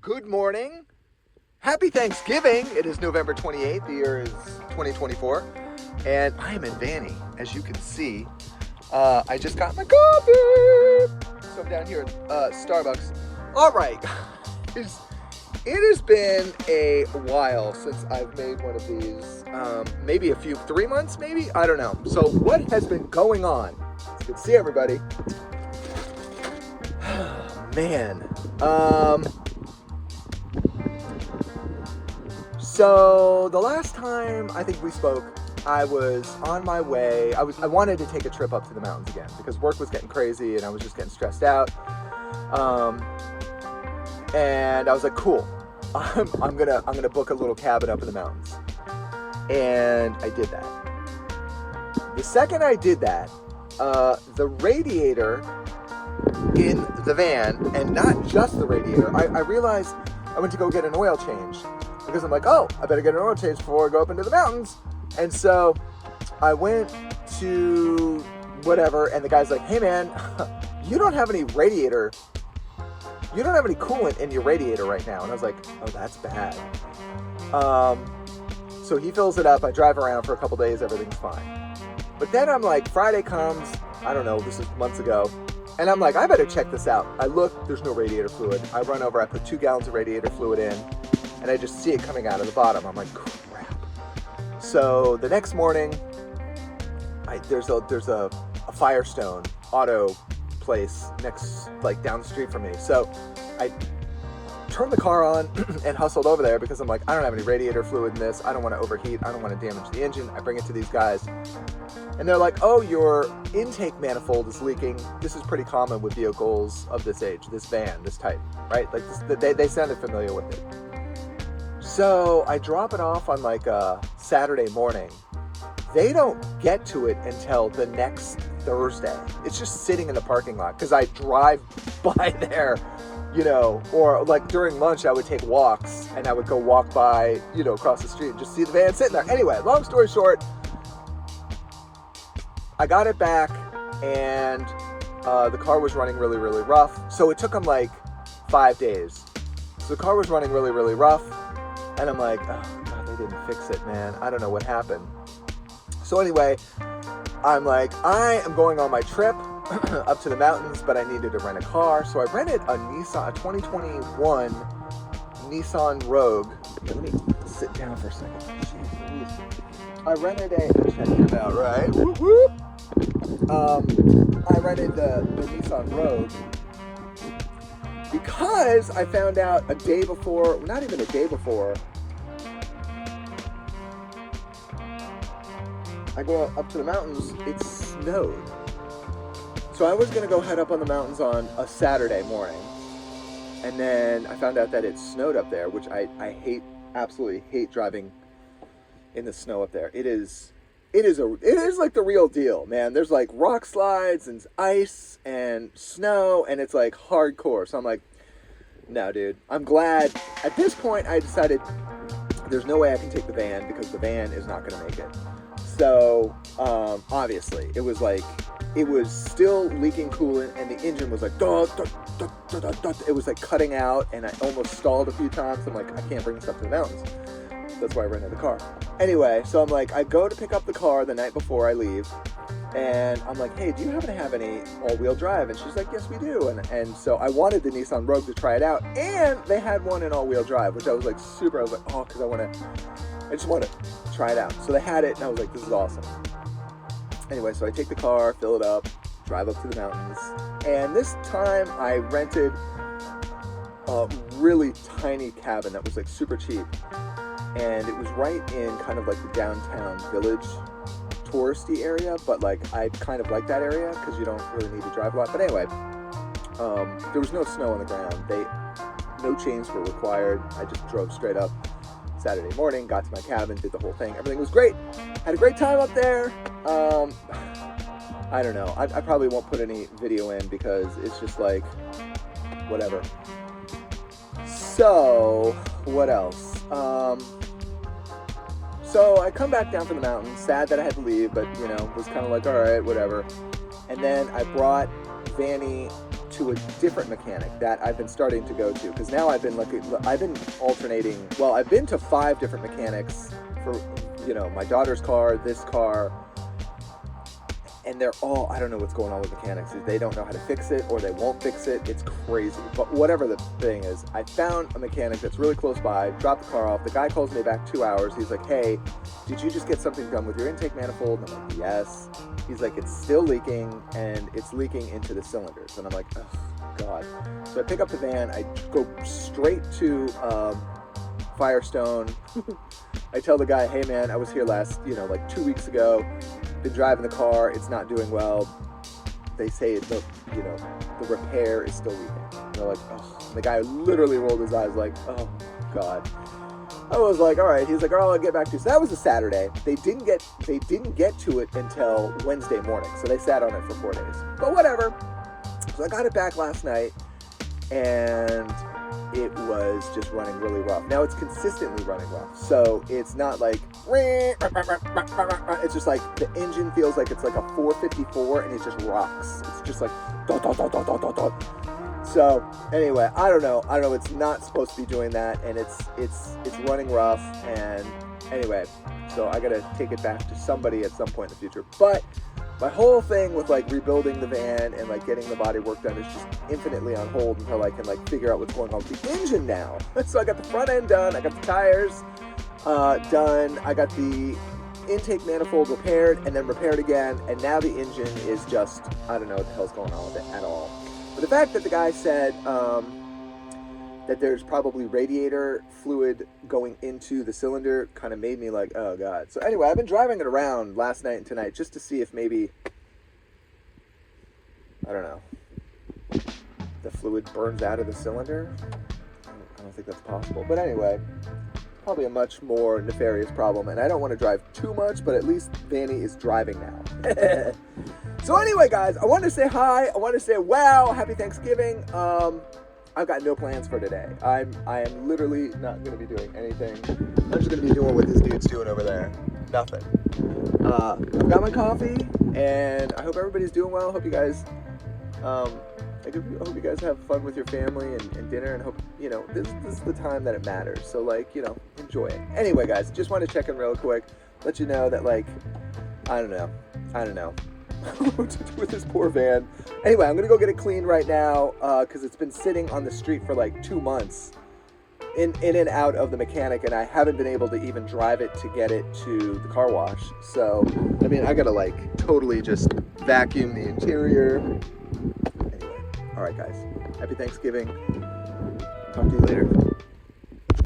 Good morning. Happy Thanksgiving. It is November 28th. The year is 2024. And I am in Vanny, as you can see. I just got my coffee. So I'm down here at Starbucks. All right. It has been a while since I've made one of these. Maybe 3 months, maybe? I don't know. So what has been going on? It's good to see everybody. Man. So the last time I think we spoke, I was on my way. I wanted to take a trip up to the mountains again because work was getting crazy and I was just getting stressed out. And I was like, cool, I'm gonna book a little cabin up in the mountains. And I did that. The second I did that, the radiator in the van, and not just the radiator, I realized I went to go get an oil change because I'm like, oh, I better get an oil change before I go up into the mountains. And so I went to whatever, and the guy's like, hey man, you don't have any coolant in your radiator right now. And I was like, oh, that's bad. So he fills it up. I drive around for a couple days. Everything's fine. But then I'm like, Friday comes. I don't know. This is months ago. And I'm like, I better check this out. I look, there's no radiator fluid. I run over. I put 2 gallons of radiator fluid in. And I just see it coming out of the bottom. I'm like, crap. So the next morning, there's a Firestone auto place down the street from me. So I turned the car on and hustled over there because I'm like, I don't have any radiator fluid in this. I don't want to overheat. I don't want to damage the engine. I bring it to these guys. And they're like, oh, your intake manifold is leaking. This is pretty common with vehicles of this age, this van, this type, right? Like they sounded familiar with it. So I drop it off on like a Saturday morning. They don't get to it until the next Thursday. It's just sitting in the parking lot because I drive by there, or like during lunch I would take walks and I would go walk by, across the street and just see the van sitting there. Anyway, long story short, I got it back and the car was running really, really rough. So it took them like 5 days. So the car was running really, really rough. And I'm like, oh God, they didn't fix it, man. I don't know what happened. So anyway, I'm like, I am going on my trip up to the mountains, but I needed to rent a car. So I rented a 2021 Nissan Rogue. Let me sit down for a second. Jeez. I rented check it out, right? Whoop, whoop. I rented the Nissan Rogue because I found out not even a day before, I go up to the mountains, it snowed. So I was going to go head up on the mountains on a Saturday morning. And then I found out that it snowed up there, which I absolutely hate driving in the snow up there. It is like the real deal, man. There's like rock slides and ice and snow, and it's like hardcore. So I'm like, no, dude. I'm glad. At this point, I decided there's no way I can take the van because the van is not going to make it. So obviously, it was still leaking coolant, and the engine was like, duh, duh, duh, duh, duh, duh. It was like cutting out, and I almost stalled a few times. I'm like, I can't bring this up to the mountains. That's why I rented the car. Anyway, so I'm like, I go to pick up the car the night before I leave, and I'm like, hey, do you happen to have any all-wheel drive? And she's like, yes, we do. And so I wanted the Nissan Rogue to try it out, and they had one in all-wheel drive, which I was like, oh, because I just want to try it out. So they had it, and I was like, this is awesome. Anyway, so I take the car, fill it up, drive up to the mountains, and this time I rented a really tiny cabin that was like super cheap. And it was right in kind of like the downtown village touristy area, but like I kind of like that area because you don't really need to drive a lot. But anyway, there was no snow on the ground. No chains were required. I just drove straight up Saturday morning, got to my cabin, did the whole thing. Everything was great. Had a great time up there. I don't know. I probably won't put any video in because it's just like, whatever. So, what else? So I come back down from the mountain, sad that I had to leave, but was kind of like, all right, whatever. And then I brought Vanny to a different mechanic that I've been starting to go to, because now I've been alternating. Well, I've been to 5 different mechanics for, you know, my daughter's car, this car, and they're all, I don't know what's going on with mechanics. They don't know how to fix it, or they won't fix it. It's crazy. But whatever the thing is, I found a mechanic that's really close by, dropped the car off. The guy calls me back 2 hours. He's like, hey, did you just get something done with your intake manifold? And I'm like, yes. He's like, it's still leaking, and it's leaking into the cylinders. And I'm like, oh, God. So I pick up the van. I go straight to Firestone. I tell the guy, hey, man, I was here last, like 2 weeks ago. Been driving the car. It's not doing well. They say the repair is still leaking. And they're like, oh. The guy literally rolled his eyes like, oh, God. I was like, all right. He's like, oh, I'll get back to you. So that was a Saturday. They didn't get to it until Wednesday morning. So they sat on it for 4 days. But whatever. So I got it back last night, and it was just running really rough. Now it's consistently running rough. So it's not like, it's just like the engine feels like it's like a 454 and it just rocks. It's just like, dot, dot, dot, dot, dot, dot, dot. So anyway, I don't know. It's not supposed to be doing that, and it's running rough. And anyway, so I gotta take it back to somebody at some point in the future. But my whole thing with like rebuilding the van and like getting the body work done is just infinitely on hold until I can like figure out what's going on with the engine now. So I got the front end done, I got the tires done, I got the intake manifold repaired and then repaired again, and now the engine is just, I don't know what the hell's going on with it at all. But the fact that the guy said that there's probably radiator fluid going into the cylinder kind of made me like, oh God. So anyway, I've been driving it around last night and tonight just to see if maybe, I don't know, the fluid burns out of the cylinder. I don't think that's possible. But anyway, probably a much more nefarious problem, and I don't want to drive too much, but at least Vanny is driving now. So anyway, guys, I wanted to say hi. I wanted to say, wow, happy Thanksgiving. I've got no plans for today. I am literally not going to be doing anything. I'm just going to be doing what this dude's doing over there. Nothing. I've got my coffee, and I hope everybody's doing well. I hope you guys, I hope you guys have fun with your family and dinner, and hope, this is the time that it matters. So, enjoy it. Anyway, guys, just wanted to check in real quick, let you know that, I don't know what to do with this poor van. Anyway, I'm gonna go get it cleaned right now because it's been sitting on the street for 2 months in and out of the mechanic, and I haven't been able to even drive it to get it to the car wash. So I gotta totally just vacuum the interior. Anyway, all right, guys, happy Thanksgiving. Talk to you later.